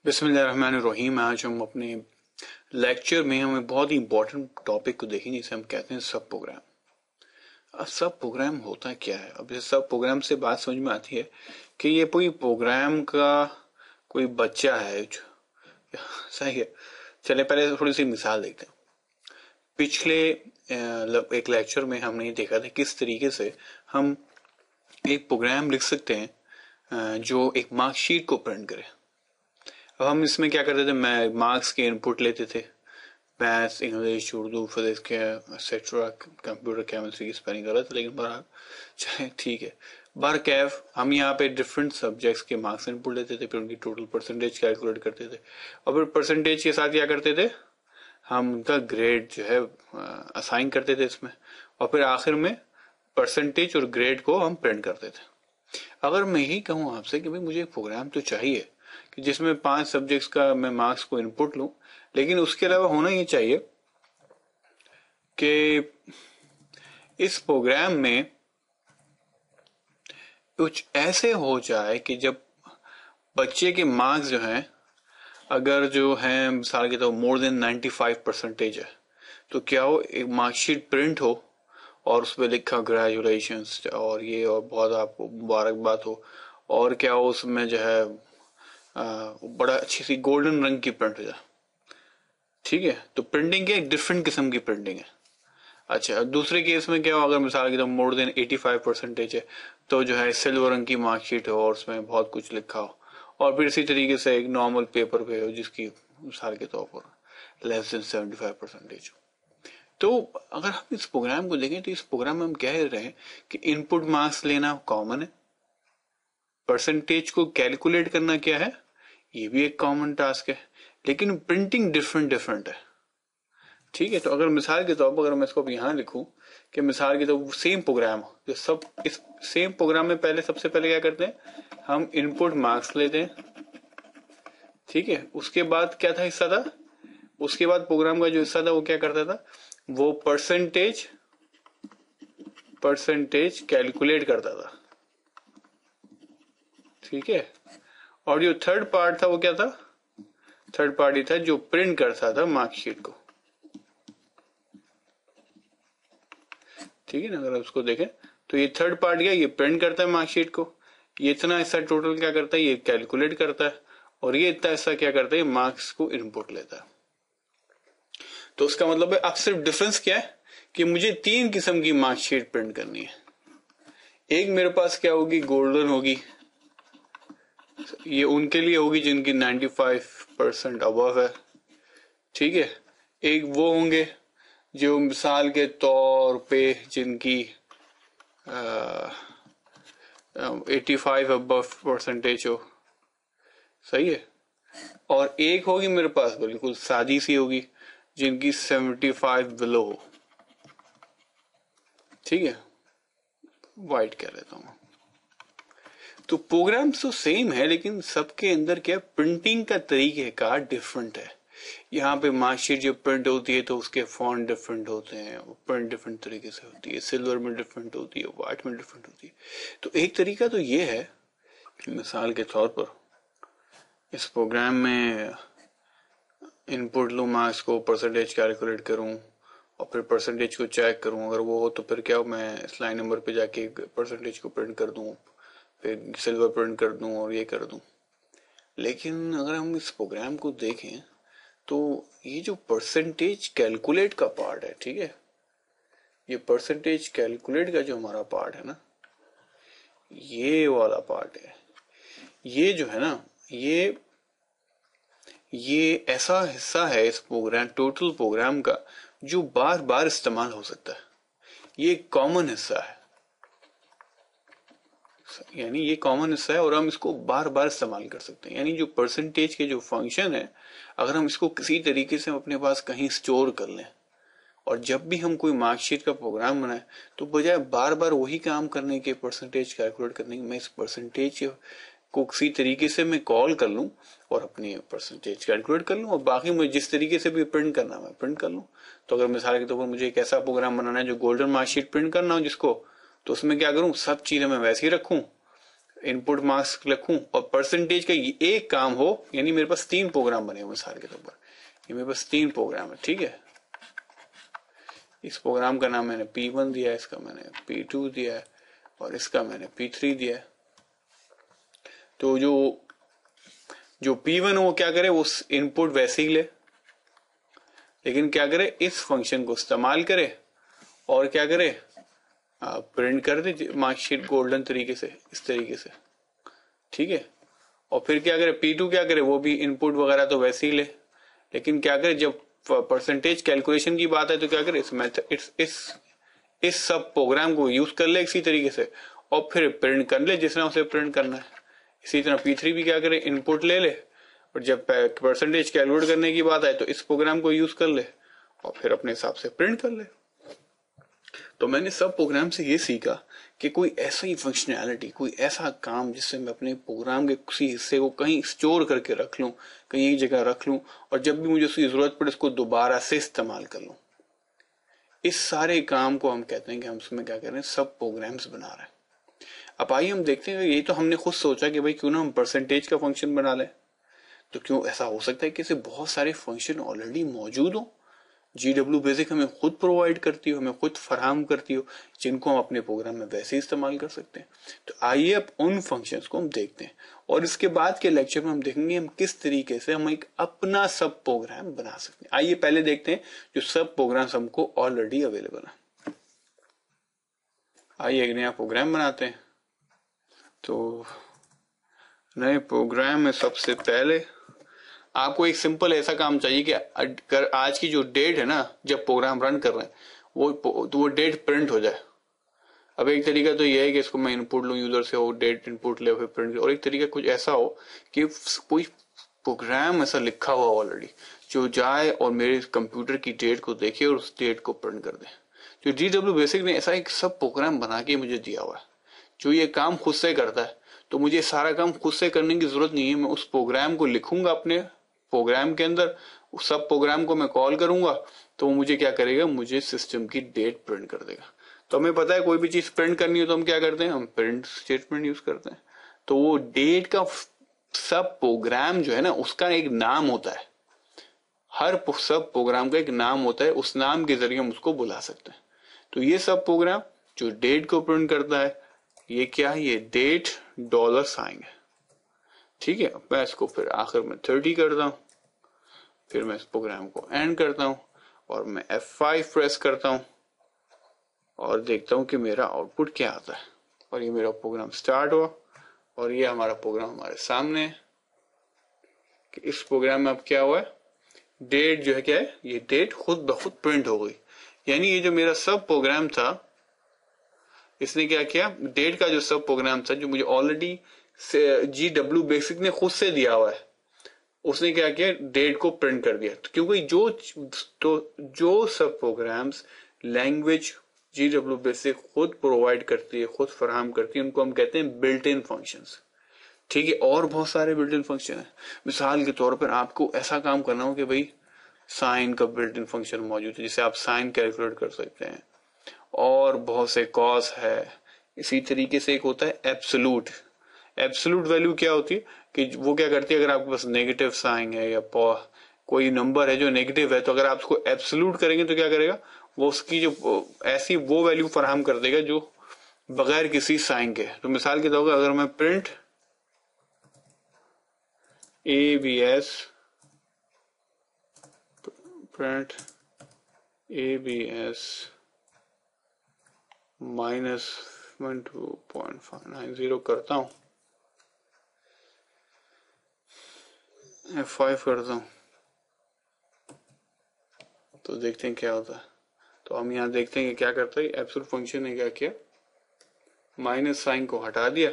बिस्मिल्लाहिर्रहमानिर्रहीम। आज हम अपने लेक्चर में हमें बहुत ही इंपॉर्टेंट टॉपिक को देखेंगे, जिसे हम कहते हैं सब प्रोग्राम। अब सब प्रोग्राम होता क्या है? अब इस सब प्रोग्राम से बात समझ में आती है कि ये कोई प्रोग्राम का कोई बच्चा है जो सही है। चले पहले थोड़ी सी मिसाल देखते हैं। पिछले एक लेक्चर में हमने ये देखा था किस तरीके से हम एक प्रोग्राम लिख सकते हैं जो एक मार्कशीट को प्रिंट करे। अब हम इसमें क्या करते थे, मैं मार्क्स के इनपुट लेते थे, मैथ्स, इंग्लिश, उर्दू, फिजिक्स के एक्सेट्रा, कंप्यूटर, केमिस्ट्री की स्पेलिंग गलत, लेकिन बहरहाल चाहे ठीक है। बार कैफ हम यहाँ पे डिफरेंट सब्जेक्ट्स के मार्क्स इनपुट लेते थे, फिर उनकी टोटल परसेंटेज कैलकुलेट करते थे, और फिर परसेंटेज के साथ क्या करते थे, हम उनका ग्रेड जो है असाइन करते थे इसमें, और फिर आखिर में परसेंटेज और ग्रेड को हम प्रिंट करते थे। अगर मैं ही कहूँ आपसे कि भाई मुझे एक प्रोग्राम तो चाहिए कि जिसमें 5 सब्जेक्ट्स का मैं मार्क्स को इनपुट लूं, लेकिन उसके अलावा होना ये चाहिए कि इस प्रोग्राम में कुछ ऐसे हो जाए कि जब बच्चे के मार्क्स जो हैं, अगर जो है मिसाल के तो मोर देन 95% है, तो क्या हो, एक मार्कशीट प्रिंट हो और उस पर लिखा ग्रेजुलेशंस और ये और बहुत आपको मुबारकबाद हो, और क्या हो उसमें जो है बड़ा अच्छी सी गोल्डन रंग की प्रिंट हो जाए। ठीक है, तो प्रिंटिंग क्या एक डिफरेंट किस्म की प्रिंटिंग है। अच्छा, दूसरे केस में क्या हो, अगर मिसाल की तो मोर देन 85% है, तो जो है सिल्वर रंग की मार्कशीट हो और उसमें बहुत कुछ लिखा हो, और फिर इसी तरीके से एक नॉर्मल पेपर पे हो जिसकी मिसाल के तौर पर लेस देन 75% हो। तो अगर हम इस प्रोग्राम को देखें तो इस प्रोग्राम में हम कह रहे हैं कि इनपुट मार्क्स लेना कॉमन है, परसेंटेज को कैलकुलेट करना क्या है, ये भी एक कॉमन टास्क है, लेकिन प्रिंटिंग डिफरेंट है। ठीक है, तो अगर मिसाल के तौर पर अगर मैं इसको यहां लिखूं कि मिसाल के तौर सेम प्रोग्राम जो सब इस सेम प्रोग्राम में पहले सबसे पहले क्या करते हैं, हम इनपुट मार्क्स लेते हैं। ठीक है, उसके बाद क्या था हिस्सा था, उसके बाद प्रोग्राम का जो हिस्सा था वो क्या करता था, वो परसेंटेज कैलकुलेट करता था। ठीक है, और जो थर्ड पार्ट था वो क्या था, थर्ड पार्टी था जो प्रिंट करता था मार्कशीट को। ठीक है ना, अगर उसको देखें तो ये थर्ड पार्ट क्या, ये प्रिंट करता है मार्कशीट को, ये इतना हिस्सा टोटल क्या करता है, ये कैलकुलेट करता है, और ये इतना हिस्सा क्या करता है, मार्क्स को इनपुट लेता है। तो उसका मतलब है अब सिर्फ डिफरेंस क्या है कि मुझे 3 किस्म की मार्कशीट प्रिंट करनी है। एक मेरे पास क्या होगी, गोल्डन होगी, ये उनके लिए होगी जिनकी 95% अबव है। ठीक है, एक वो होंगे जो मिसाल के तौर पे जिनकी 85 अबव परसेंटेज हो। सही है, और एक होगी मेरे पास बिल्कुल सादी सी होगी जिनकी 75 बिलो हो। ठीक है, वाइट कह लेता हूं। तो प्रोग्राम तो सेम है, लेकिन सबके अंदर क्या प्रिंटिंग का तरीके का डिफरेंट है। यहाँ पे मार्कशीट जो प्रिंट होती है तो उसके फॉन्ट डिफरेंट होते हैं, प्रिंट डिफरेंट तरीके से होती है, सिल्वर में डिफरेंट होती है, व्हाइट में डिफरेंट होती है। तो एक तरीका तो ये है कि मिसाल के तौर पर इस प्रोग्राम में इनपुट लूं मार्क्स को, परसेंटेज कैलकुलेट करूं और फिर परसेंटेज को चेक करूं, अगर वो हो तो फिर क्या हो, मैं इस लाइन नंबर पे जाके परसेंटेज को प्रिंट कर दूं, फिर सिल्वर प्रिंट कर दूं और ये कर दूं। लेकिन अगर हम इस प्रोग्राम को देखें तो ये जो परसेंटेज कैलकुलेट का पार्ट है, ठीक है, ये परसेंटेज कैलकुलेट का जो हमारा पार्ट है ना, ये वाला पार्ट है, ये जो है ना, ये ऐसा हिस्सा है इस प्रोग्राम, टोटल प्रोग्राम का, जो बार बार इस्तेमाल हो सकता है। ये कॉमन हिस्सा है, यानी ये कॉमन हिस्सा है और हम इसको बार बार इस्तेमाल कर सकते हैं। यानी जो परसेंटेज के जो फंक्शन है, अगर हम इसको किसी तरीके से अपने पास कहीं स्टोर कर लें और जब भी हम कोई मार्कशीट का प्रोग्राम बनाए तो बजाय बार बार वही काम करने के, परसेंटेज कैलकुलेट करने के, मैं इस परसेंटेज को किसी तरीके से मैं कॉल कर लूं और अपनी परसेंटेज कैलकुलेट कर लूं, और बाकी मुझे जिस तरीके से भी प्रिंट करना मैं प्रिंट कर लूं। तो अगर मिसाल के तौर पर मुझे एक ऐसा प्रोग्राम बनाना है जो गोल्डन मार्कशीट प्रिंट करना हो जिसको, तो उसमें क्या करूं, सब चीजें मैं वैसे ही रखूं, इनपुट मार्क्स लिखूं और परसेंटेज का एक काम हो, यानी मेरे पास 3 प्रोग्राम बने हुए मिसाल के तौर पर, ये मेरे पास 3 प्रोग्राम है, ठीक है। इस प्रोग्राम का नाम मैंने P1 दिया है, इसका मैंने P2 दिया है और इसका मैंने P3 दिया है। तो जो P1 वो क्या करे, उस इनपुट वैसे ही ले, लेकिन क्या करे, इस फंक्शन को इस्तेमाल करे और क्या करे, प्रिंट कर दे मार्कशीट गोल्डन तरीके से, इस तरीके से, ठीक है। और फिर क्या करे, P2 क्या करे, वो भी इनपुट वगैरह तो वैसे ही ले, लेकिन क्या करे, जब परसेंटेज कैलकुलेशन की बात है तो क्या करे, इस मेथड इस सब प्रोग्राम को यूज कर ले इसी तरीके से और फिर प्रिंट कर ले जिसने उसे प्रिंट करना है। इसी तरह P3 भी क्या करे, इनपुट ले ले और जब परसेंटेज कैलकुलेट करने की बात आए तो इस प्रोग्राम को यूज कर ले और फिर अपने हिसाब से प्रिंट कर ले। तो मैंने सब प्रोग्राम से ये सीखा कि कोई ऐसा ही फंक्शनैलिटी, कोई ऐसा काम जिससे मैं अपने प्रोग्राम के किसी हिस्से को कहीं स्टोर करके रख लूं, कहीं एक जगह रख लूं और जब भी मुझे उसकी जरूरत पड़े उसको दोबारा से इस्तेमाल कर लूं। इस सारे काम को हम कहते हैं कि हम उसमें क्या कर रहे हैं, सब प्रोग्राम्स बना रहे हैं। अब आइए हम देखते हैं, ये तो हमने खुद सोचा कि भाई क्यों ना हम परसेंटेज का फंक्शन बना लें। तो क्यों ऐसा हो सकता है कि बहुत सारे फंक्शन ऑलरेडी मौजूद हो, GW बेसिक हमें खुद प्रोवाइड करती हो, हमें खुद फराहम करती हो, जिनको हम अपने प्रोग्राम में वैसे ही इस्तेमाल कर सकते हैं। तो आइए अब उन फंक्शंस को हम देखते हैं और इसके बाद के लेक्चर में हम देखेंगे हम किस तरीके से हम एक अपना सब प्रोग्राम बना सकते हैं। आइए पहले देखते हैं जो सब प्रोग्राम्स हमको ऑलरेडी अवेलेबल है। आइए एक नया प्रोग्राम बनाते हैं। तो नए प्रोग्राम में सबसे पहले आपको एक सिंपल ऐसा काम चाहिए कि अगर आज की जो डेट है ना, जब प्रोग्राम रन कर रहे हैं वो डेट प्रिंट हो जाए। अब एक तरीका तो ये है कि इसको मैं इनपुट लूं यूजर से, वो डेट इनपुट ले फिर प्रिंट, और एक तरीका कुछ ऐसा हो कि कोई प्रोग्राम ऐसा लिखा हुआ ऑलरेडी जो जाए और मेरे कंप्यूटर की डेट को देखे और उस डेट को प्रिंट कर दे। जो GW बेसिक ने ऐसा एक सब प्रोग्राम बना के मुझे दिया हुआ है जो ये काम खुद से करता है। तो मुझे सारा काम खुद से करने की जरूरत नहीं है, मैं उस प्रोग्राम को लिखूंगा अपने प्रोग्राम के अंदर, उस सब प्रोग्राम को मैं कॉल करूंगा तो वो मुझे क्या करेगा, मुझे सिस्टम की डेट प्रिंट कर देगा। तो हमें पता है कोई भी चीज प्रिंट करनी हो तो हम क्या करते हैं, हम प्रिंट स्टेटमेंट यूज करते हैं। तो वो डेट का सब प्रोग्राम जो है ना, उसका एक नाम होता है, हर सब प्रोग्राम का एक नाम होता है, उस नाम के जरिए हम उसको बुला सकते हैं। तो ये सब प्रोग्राम जो डेट को प्रिंट करता है, ये क्या है, ये डेट $साइन है, ठीक है। मैं इसको फिर आखिर में 30 करता हूं, फिर मैं इस प्रोग्राम को एंड करता हूं और मैं F5 प्रेस करता हूं और देखता हूं कि मेरा आउटपुट क्या आता है। और ये मेरा प्रोग्राम स्टार्ट हुआ और ये हमारा प्रोग्राम हमारे सामने है कि इस प्रोग्राम में अब क्या हुआ है, डेट जो है क्या है, ये डेट खुद ब खुद प्रिंट हो गई। यानी ये जो मेरा सब प्रोग्राम था, इसने क्या किया, डेट का जो सब प्रोग्राम था जो मुझे ऑलरेडी GW बेसिक ने खुद से दिया हुआ है, उसने क्या किया, डेट को प्रिंट कर दिया। तो क्योंकि जो सब प्रोग्राम्स लैंग्वेज GW बेसिक खुद प्रोवाइड करती है, खुद फराहम करती है, उनको हम कहते हैं बिल्ट इन फंक्शंस, ठीक है। और बहुत सारे बिल्ट इन फंक्शन है। मिसाल के तौर पर आपको ऐसा काम करना हो कि भाई साइन का बिल्ट इन फंक्शन मौजूद है, जिसे आप साइन कैलकुलेट कर सकते हैं, और बहुत से कॉस है। इसी तरीके से एक होता है एब्सोल्यूट। एब्सोल्यूट वैल्यू क्या होती है कि वो क्या करती है, अगर आपके पास नेगेटिव साइन है या कोई नंबर है जो नेगेटिव है, तो अगर आप उसको एब्सोल्यूट करेंगे तो क्या करेगा, वो उसकी जो ऐसी वो वैल्यू फराहम कर देगा जो बगैर किसी साइन के। तो मिसाल के तौर पर अगर मैं प्रिंट ABS -12.590 करता हूं, F5 करता हूं, तो देखते हैं क्या होता है। तो हम यहाँ देखते हैं कि क्या करता है, एब्सोल्यूट फंक्शन ने क्या किया, माइनस साइन को हटा दिया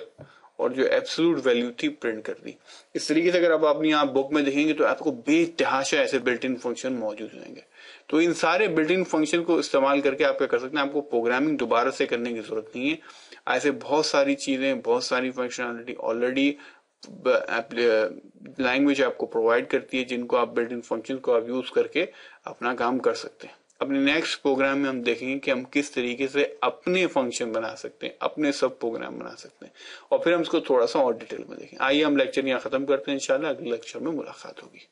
और जो एब्सोल्यूट वैल्यू थी प्रिंट कर दी। इस तरीके से अगर आप अपनी यहाँ बुक में देखेंगे तो आपको बेतहाशा ऐसे बिल्ट इन फंक्शन मौजूद रहेंगे। तो इन सारे बिल्ट इन फंक्शन को इस्तेमाल करके आप क्या कर सकते हैं, आपको प्रोग्रामिंग दोबारा से करने की जरूरत नहीं है। ऐसे बहुत सारी चीजें, बहुत सारी फंक्शनैलिटी ऑलरेडी लैंग्वेज आपको प्रोवाइड करती है, जिनको आप बिल्ट इन फंक्शन को आप यूज करके अपना काम कर सकते हैं। اپنے نیکسٹ پروگرام میں ہم دیکھیں گے کہ ہم کس طریقے سے اپنے فنکشن بنا سکتے ہیں، اپنے سب پروگرام بنا سکتے ہیں، اور پھر ہم اس کو تھوڑا سا اور ڈیٹیل میں دیکھیں. آئیے ہم لیکچر یہاں ختم کرتے ہیں، انشاءاللہ اگلے لیکچر میں ملاقات ہوگی.